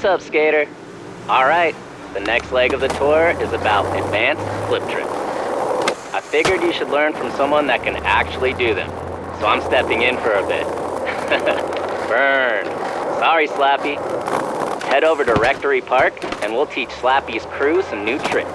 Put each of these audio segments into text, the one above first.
What's up, skater? Alright, the next leg of the tour is about advanced flip tricks. I figured you should learn from someone that can actually do them, so I'm stepping in for a bit. Burn. Sorry, Slappy. Head over to Rectory Park, and we'll teach Slappy's crew some new tricks.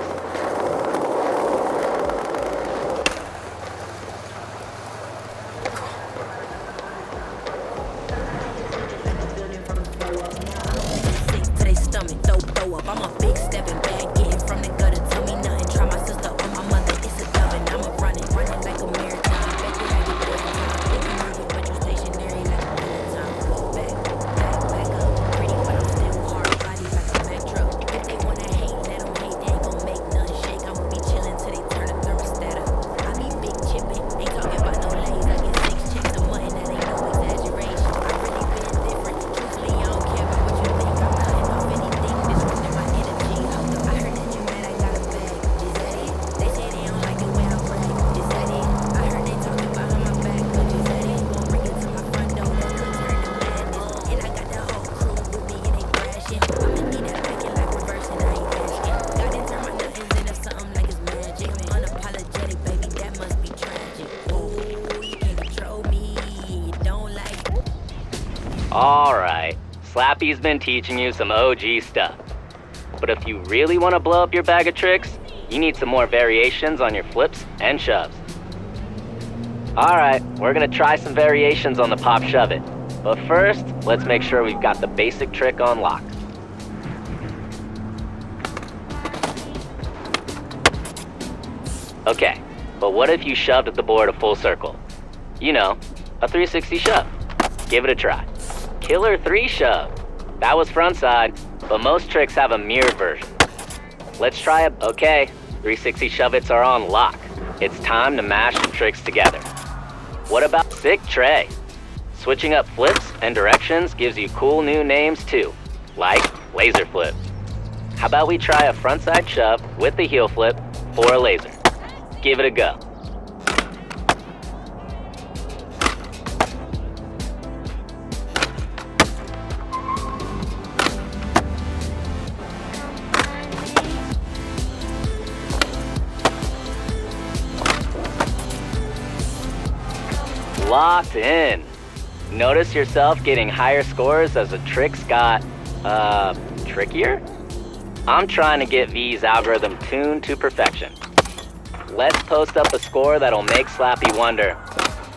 Alright, Slappy's been teaching you some OG stuff. But if you really want to blow up your bag of tricks, you need some more variations on your flips and shoves. Alright, we're gonna try some variations on the Pop Shove It. But first, let's make sure we've got the basic trick on lock. Okay, but what if you shoved the board a full circle? You know, a 360 shove. Give it a try. Killer 3 shove. That was frontside, but most tricks have a mirrored version. Let's try it. Okay, 360 shove-its are on lock. It's time to mash some tricks together. What about Sick Tray? Switching up flips and directions gives you cool new names too, like Laser Flip. How about we try a frontside shove with the heel flip for a laser? Give it a go. Locked in. Notice yourself getting higher scores as the tricks got, trickier? I'm trying to get V's algorithm tuned to perfection. Let's post up a score that'll make Slappy wonder,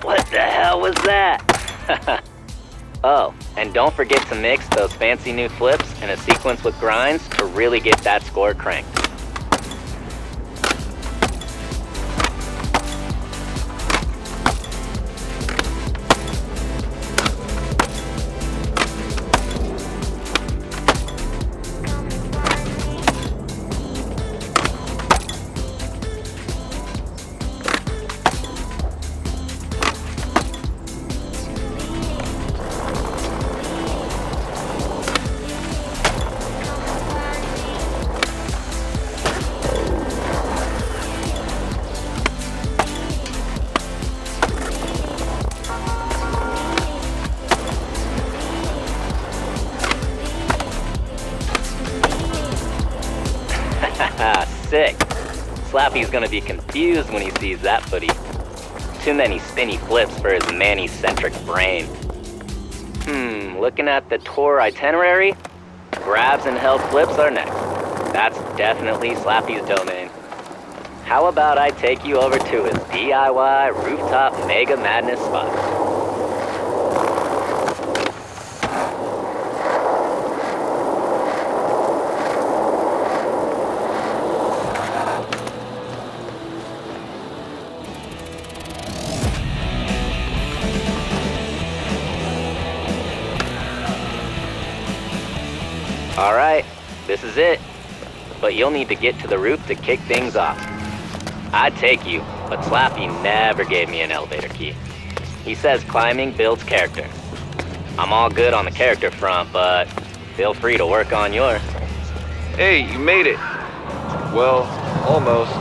what the hell was that? Oh, and don't forget to mix those fancy new flips in a sequence with grinds to really get that score cranked. Sick. Slappy's gonna be confused when he sees that footy. Too many spinny flips for his Manny-centric brain. Looking at the tour itinerary, grabs and held flips are next. That's definitely Slappy's domain. How about I take you over to his DIY rooftop mega madness spot? Alright, this is it. But you'll need to get to the roof to kick things off. I'd take you, but Slappy never gave me an elevator key. He says climbing builds character. I'm all good on the character front, but feel free to work on yours. Hey, you made it. Well, almost.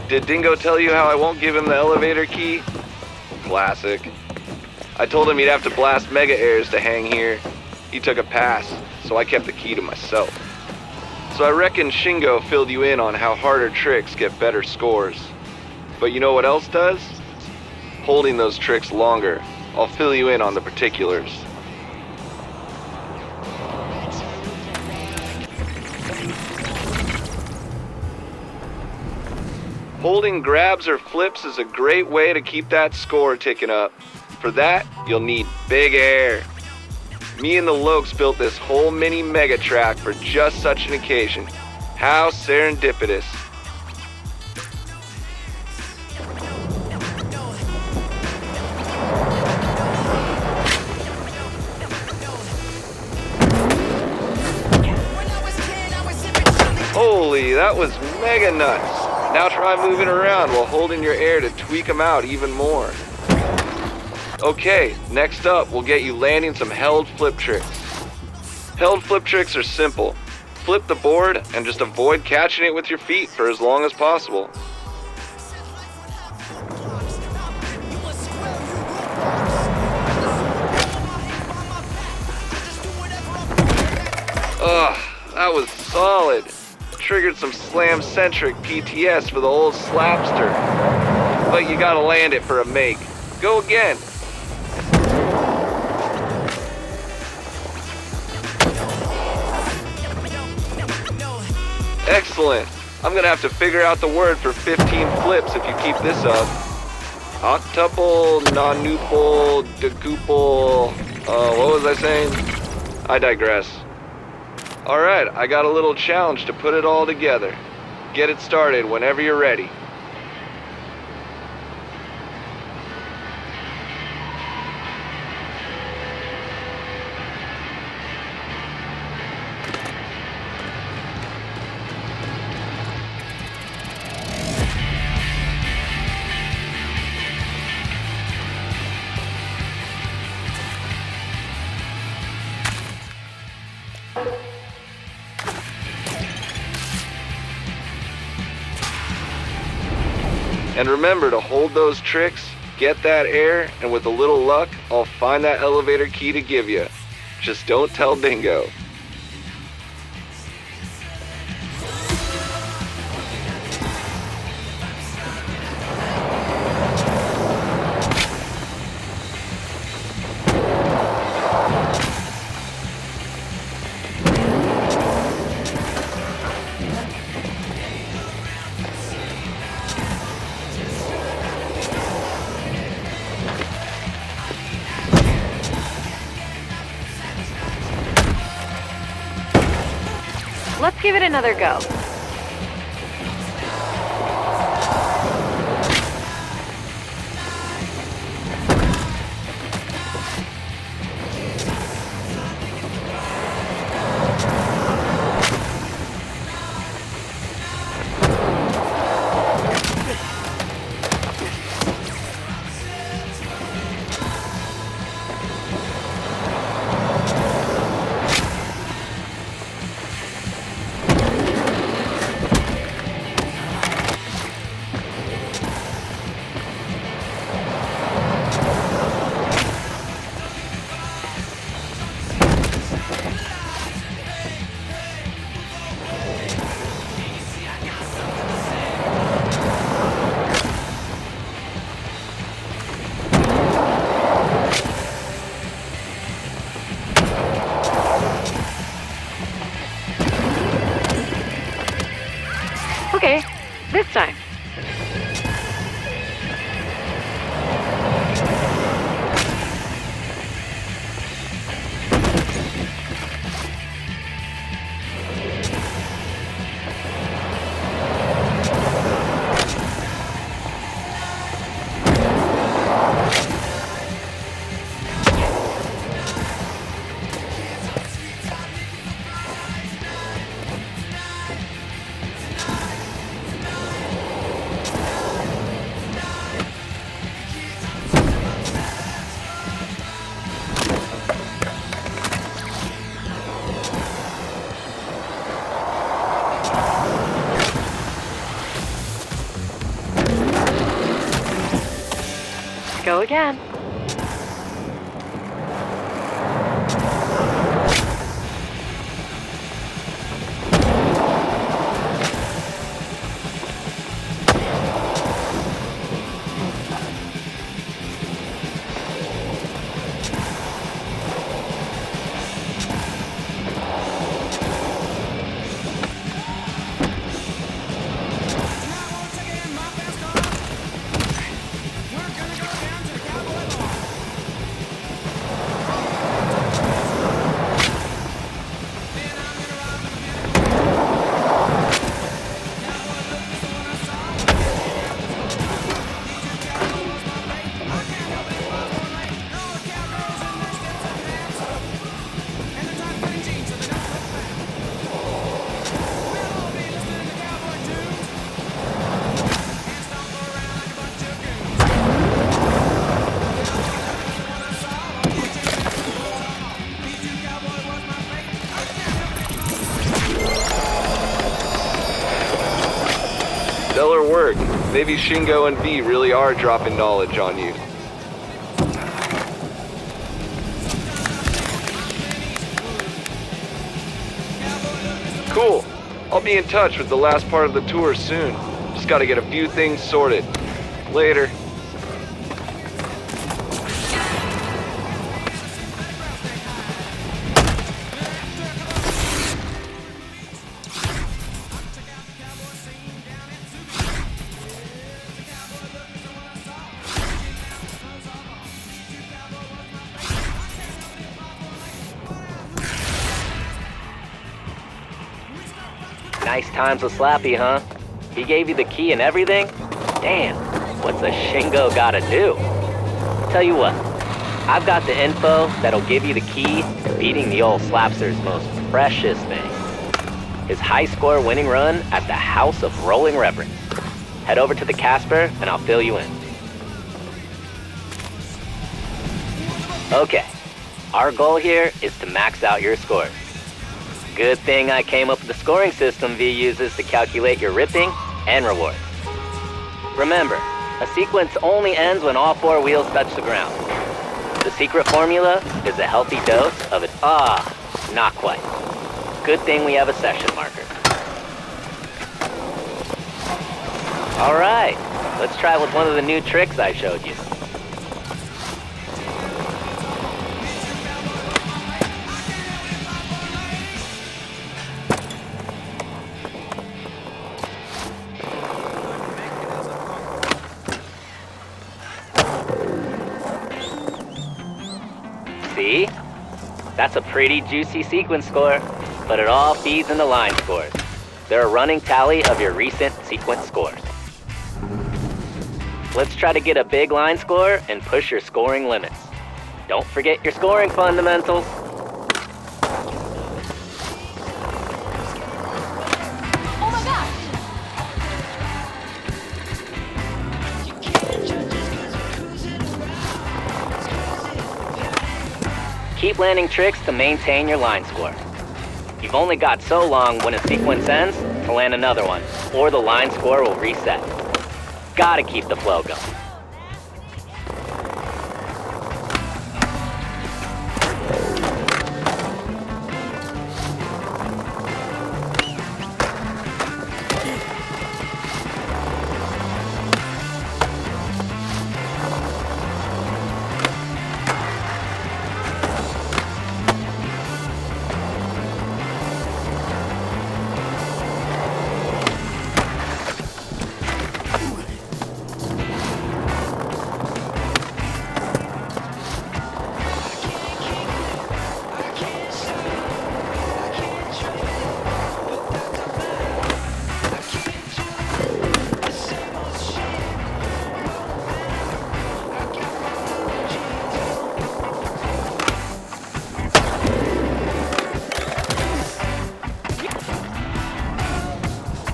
Did Dingo tell you how I won't give him the elevator key? Classic. I told him he'd have to blast Mega Airs to hang here. He took a pass, so I kept the key to myself. So I reckon Shingo filled you in on how harder tricks get better scores. But you know what else does? Holding those tricks longer. I'll fill you in on the particulars. Holding grabs or flips is a great way to keep that score ticking up. For that, you'll need big air. Me and the Lokes built this whole mini mega track for just such an occasion. How serendipitous. Holy, that was mega nuts. Now try moving around while holding your air to tweak them out even more. Okay, next up, we'll get you landing some held flip tricks. Held flip tricks are simple. Flip the board and just avoid catching it with your feet for as long as possible. Ugh, that was solid. Triggered some slam-centric PTS for the old slapster. But you gotta land it for a make. Go again. Excellent. I'm gonna have to figure out the word for 15 flips if you keep this up. Octuple, nonuple, decuple, what was I saying? I digress. Alright, I got a little challenge to put it all together. Get it started whenever you're ready. And remember to hold those tricks, get that air, and with a little luck, I'll find that elevator key to give you. Just don't tell Dingo. Let's give it another go. Okay, this time. Go again. work. Maybe Shingo and V really are dropping knowledge on you. Cool. I'll be in touch with the last part of the tour soon. Just gotta get a few things sorted. Later. Nice times with Slappy, huh? He gave you the key and everything? Damn, what's a Shingo gotta do? Tell you what, I've got the info that'll give you the key to beating the old Slapster's most precious thing. His high score winning run at the House of Rolling Reverence. Head over to the Casper and I'll fill you in. Okay, our goal here is to max out your scores. Good thing I came up with the scoring system V uses to calculate your ripping and rewards. Remember, a sequence only ends when all 4 wheels touch the ground. The secret formula is a healthy dose of it. Not quite. Good thing we have a session marker. All right, let's try with one of the new tricks I showed you. See? That's a pretty juicy sequence score, but it all feeds into line scores. They're a running tally of your recent sequence scores. Let's try to get a big line score and push your scoring limits. Don't forget your scoring fundamentals. Oh my god! Keep landing tricks to maintain your line score. You've only got so long when a sequence ends to land another one, or the line score will reset. Gotta keep the flow going.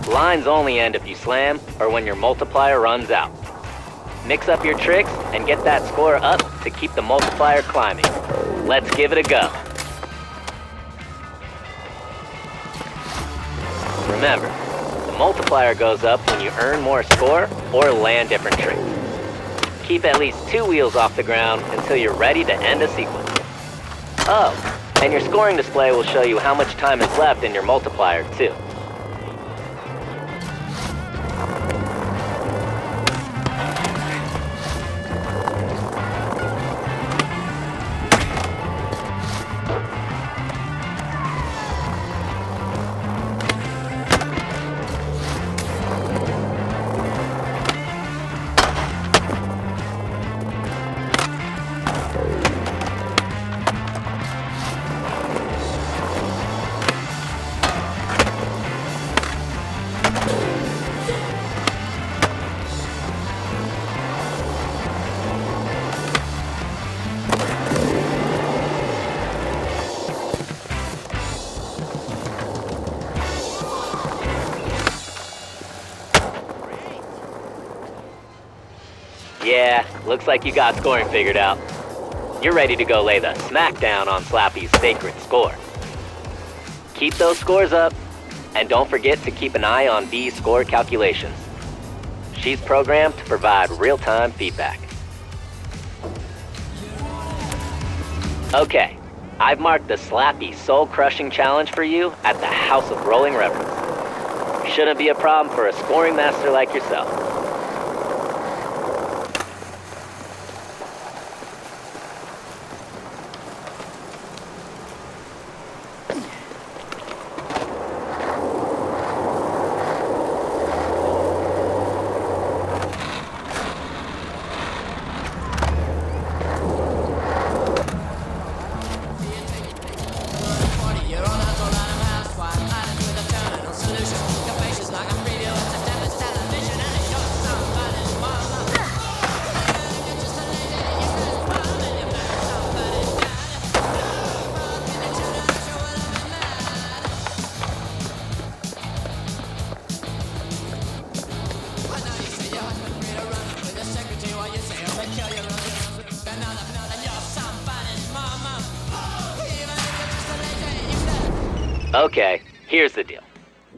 Lines only end if you slam or when your multiplier runs out. Mix up your tricks and get that score up to keep the multiplier climbing. Let's give it a go. Remember, the multiplier goes up when you earn more score or land different tricks. Keep at least 2 wheels off the ground until you're ready to end a sequence. Oh, and your scoring display will show you how much time is left in your multiplier too. Yeah, looks like you got scoring figured out. You're ready to go lay the smackdown on Slappy's sacred score. Keep those scores up, and don't forget to keep an eye on V's score calculations. She's programmed to provide real-time feedback. Okay, I've marked the Slappy soul-crushing challenge for you at the House of Rolling Reverence. Shouldn't be a problem for a scoring master like yourself. Okay, here's the deal.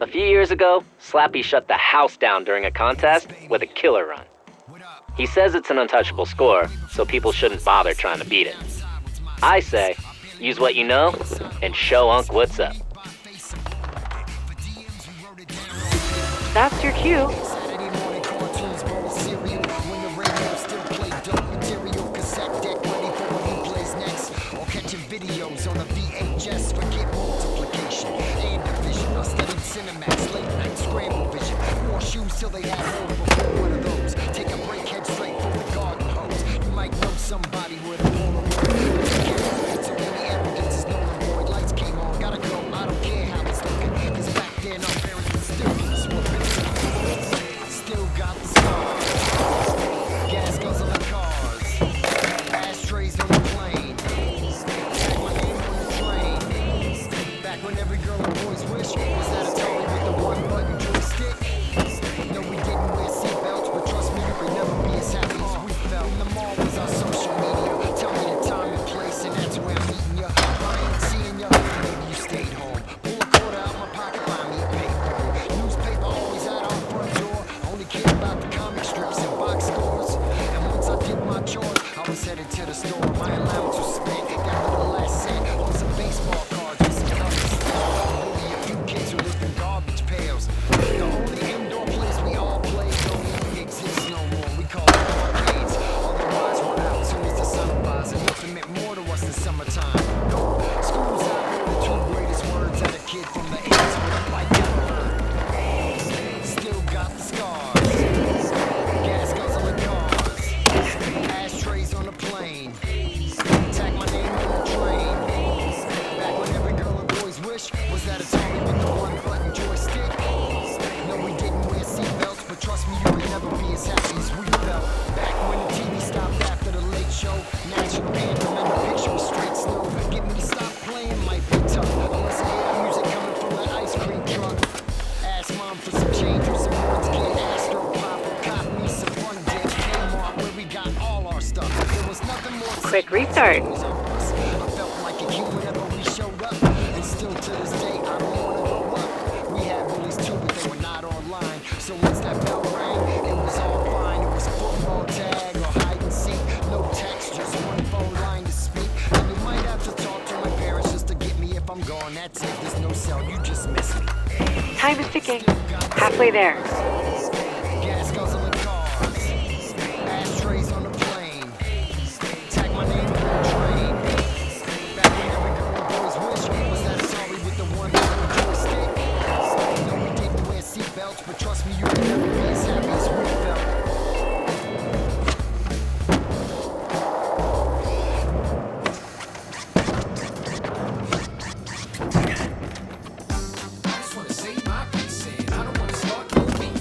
A few years ago, Slappy shut the house down during a contest with a killer run. He says it's an untouchable score, so people shouldn't bother trying to beat it. I say, use what you know, and show Unc what's up. That's your cue. Saturday morning cartoons, bowl cereal. When the radio still play dope material, cassette deck ready for what he plays next. Or catching videos on the VHS. Forget multiplication and division. I studied Cinemax, late night scramble vision. Wore shoes till they had hold before one of those. Take a break, head straight for the garden hose. You might know somebody with a Polaroid. So many evidence is null and void. Lights came on, gotta go. I don't care how it's looking. 'Cause back then our parents were still still got the scars. Gas guzzling cars. Ashtrays on the plane. Tag my name on the train. Back when every girl and boy's wish was that Atari with the one button joystick. No, we didn't wear seatbelts, but trust me, you could never be as happy as we felt. And the mall was our social media. Tell me the time and place, and that's where I'm meeting ya. If I ain't seeing ya, maybe you stayed home. Pull a quarter out my pocket, buy me a paper. Newspaper always out our front door. Only care about the comic strips and box scores. And once I did my chores, I was headed to the store. My allowance was spent, got to the last cent on some baseball cards with some colors. Only a few kids who lived in garbage pails. The only indoor place we all played don't even exist no more. We call it arcades. Otherwise, we're out soon as the sun rises. And nothing meant more to us than summertime. No, school's out were the two greatest words that a kid from the 80s would have liked ever heard. Still got the scars. Gas guzzling cars. Ashtrays on the plane. Tag my name on the train. Back when every girl and boy's wish was that Atari with the one button joystick. No, we didn't wear seatbelts, but trust me, you could never be as happy as we felt. Back when the TV stopped after the late show. National anthem and the picture was straight snow. Get me to stop playing might be tough. Unless I hear the music coming from the ice cream truck. Ask mom for some change or some ones. Get Astro Pop or cop me some fun dip. Kmart where we got all our stuff. There was nothing more Quick restart. I felt like a kid whenever we showed up. And still to this day, I don't wanna grow up. We had bullies too, but they were not online. So once that bell rang, it was all fine. It was football tag or hide and seek. No text, just one phone line to speak. And you might have to talk to my parents just to get me if I'm gone. That's it, there's no cell, you just miss me. Time is ticking. Halfway there. Gas guzzling cars. Ashtrays on the plane. Tag my name on the train. Back when every girl and boy's wish was that Atari with the one button joystick. No, we didn't wear seatbelts, but trust me, you could never be as happy as we felt. I just wanna say my piece and I don't wanna start no beef.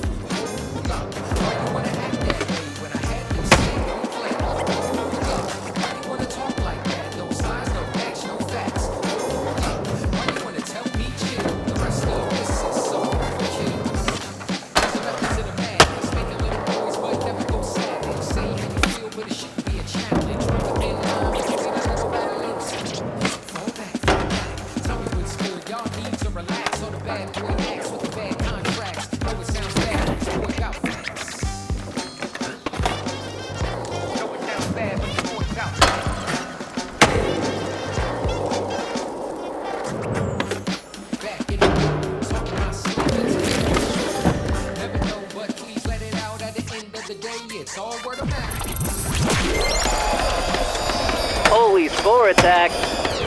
Holy score attack!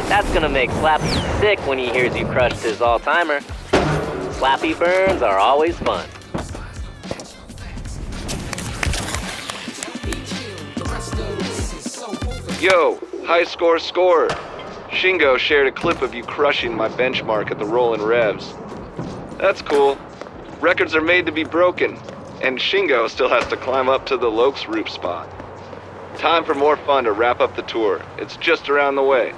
That's gonna make Slappy sick when he hears you crushed his all-timer. Slappy burns are always fun. Yo, high score score. Shingo shared a clip of you crushing my benchmark at the Rollin' Revs. That's cool. Records are made to be broken, and Shingo still has to climb up to the Lokes roof spot. Time for more fun to wrap up the tour. It's just around the way.